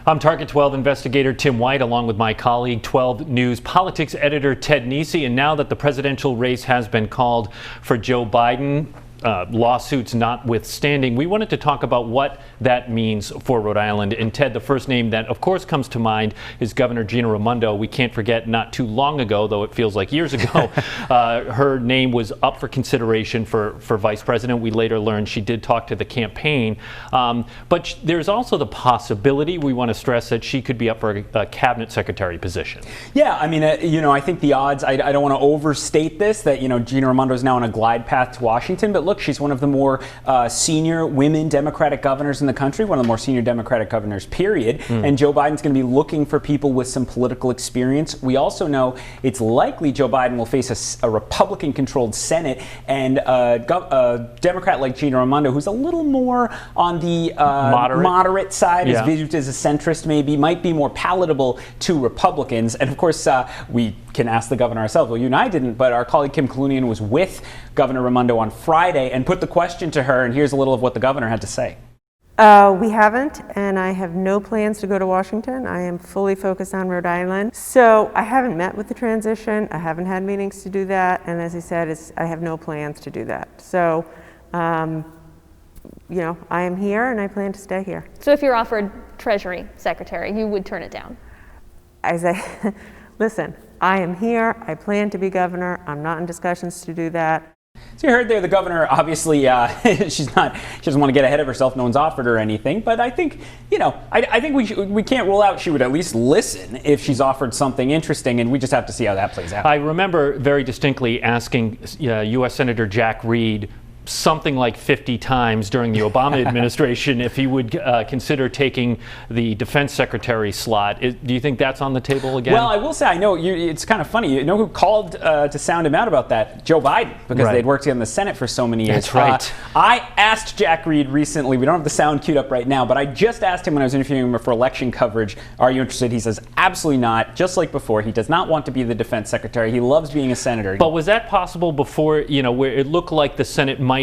I'm Target 12 investigator Tim White, along with my colleague 12 News politics editor Ted Nesi. And now that the presidential race has been called for Joe Biden, lawsuits notwithstanding, we wanted to talk about what that means for Rhode Island. And Ted, the first name that of course comes to mind is Governor Gina Raimondo. We can't forget not too long ago, though it feels like years ago, her name was up for consideration for vice president. We later learned she did talk to the campaign. But there's also the possibility, we want to stress, that she could be up for a cabinet secretary position. Yeah, I mean, I think the odds, I don't want to overstate this, that, Gina Raimondo is now on a glide path to Washington, but look, she's one of the more senior women Democratic governors in the country, one of the more senior Democratic governors, period. And Joe Biden's going to be looking for people with some political experience. We also know it's likely Joe Biden will face a Republican-controlled Senate, and a Democrat like Gina Raimondo, who's a little more on the moderate side, is viewed as a centrist maybe, might be more palatable to Republicans. And of course, we can ask the governor ourselves. Well, you and I didn't, but our colleague Kim Kalunian was with Governor Raimondo on Friday and put the question to her, and here's a little of what the governor had to say. We haven't, and I have no plans to go to Washington. I am fully focused on Rhode Island. So I haven't met with the transition. I haven't had meetings to do that. And as I said, I have no plans to do that. So, I am here and I plan to stay here. So if you're offered Treasury Secretary, you would turn it down? Listen, I am here. I plan to be governor. I'm not in discussions to do that. So you heard there, the governor, obviously, she doesn't want to get ahead of herself. No one's offered her anything. But I think, I think we can't rule out she would at least listen if she's offered something interesting. And we just have to see how that plays out. I remember very distinctly asking U.S. Senator Jack Reed something like 50 times during the Obama administration if he would consider taking the defense secretary slot. Do you think that's on the table again? Well, I will say, I know it's kind of funny. You know who called to sound him out about that? Joe Biden, because they'd worked together in the Senate for so many years. That's right. I asked Jack Reed recently, we don't have the sound queued up right now, but I just asked him when I was interviewing him for election coverage, are you interested? He says, absolutely not. Just like before, he does not want to be the defense secretary. He loves being a senator. But was that possible before, where it looked like the Senate might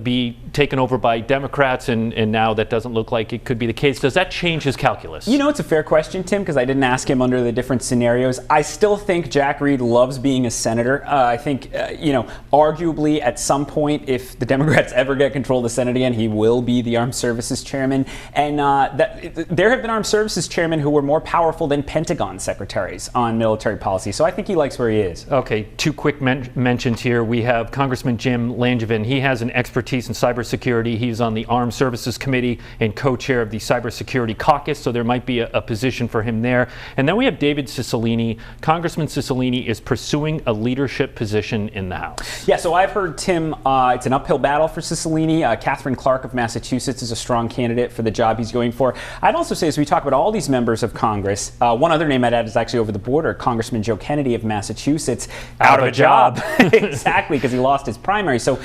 be taken over by Democrats, and now that doesn't look like it could be the case? Does that change his calculus? It's a fair question, Tim, because I didn't ask him under the different scenarios. I still think Jack Reed loves being a senator. I think, arguably at some point, if the Democrats ever get control of the Senate again, he will be the Armed Services Chairman. And there have been Armed Services Chairmen who were more powerful than Pentagon secretaries on military policy. So I think he likes where he is. Okay, two quick mentions here. We have Congressman Jim Langevin. He has an expertise in cybersecurity. He's on the Armed Services Committee and co-chair of the Cybersecurity Caucus, so there might be a position for him there. And then we have David Cicilline. Congressman Cicilline is pursuing a leadership position in the House. Yeah, so I've heard, Tim, it's an uphill battle for Cicilline. Catherine Clark of Massachusetts is a strong candidate for the job he's going for. I'd also say, as we talk about all these members of Congress, one other name I'd add is actually over the border, Congressman Joe Kennedy of Massachusetts. Out of a job. Exactly, because he lost his primary. So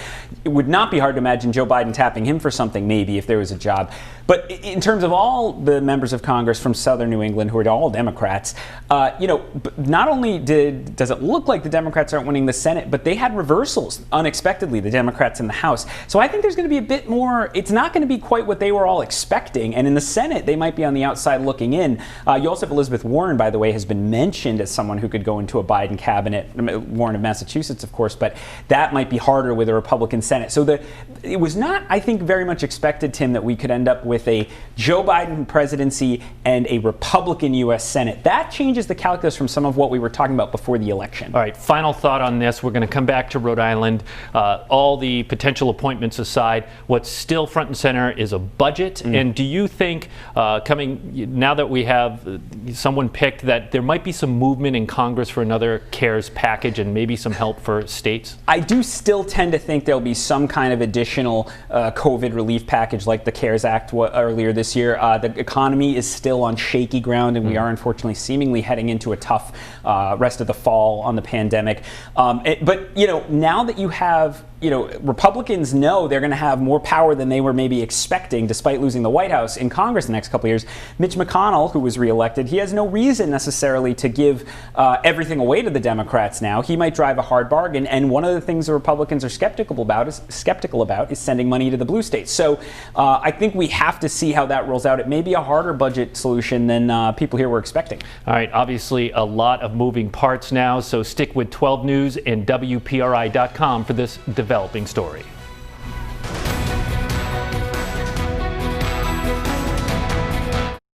it would not be hard to imagine Joe Biden tapping him for something, maybe, if there was a job. But in terms of all the members of Congress from southern New England, who are all Democrats, not only does it look like the Democrats aren't winning the Senate, but they had reversals, unexpectedly, the Democrats in the House. So I think there's going to be a bit more, it's not going to be quite what they were all expecting. And in the Senate, they might be on the outside looking in. You also have Elizabeth Warren, by the way, has been mentioned as someone who could go into a Biden cabinet, Warren of Massachusetts, of course, but that might be harder with a Republican Senate. So it was not, I think, very much expected, Tim, that we could end up with a Joe Biden presidency and a Republican U.S. Senate. That changes the calculus from some of what we were talking about before the election. All right, final thought on this. We're going to come back to Rhode Island. All the potential appointments aside, what's still front and center is a budget. And do you think, now that we have someone picked, that there might be some movement in Congress for another CARES package and maybe some help for states? I do still tend to think there'll be some kind of additional COVID relief package like the CARES Act earlier this year. The economy is still on shaky ground, and we are unfortunately seemingly heading into a tough rest of the fall on the pandemic. But now that you have Republicans know they're going to have more power than they were maybe expecting, despite losing the White House in Congress the next couple of years. Mitch McConnell, who was reelected, he has no reason necessarily to give everything away to the Democrats now. He might drive a hard bargain, and one of the things the Republicans are skeptical about is House skeptical about is sending money to the blue states. So I think we have to see how that rolls out. It may be a harder budget solution than people here were expecting. All right, obviously a lot of moving parts now, so stick with 12 News and WPRI.com for this developing story.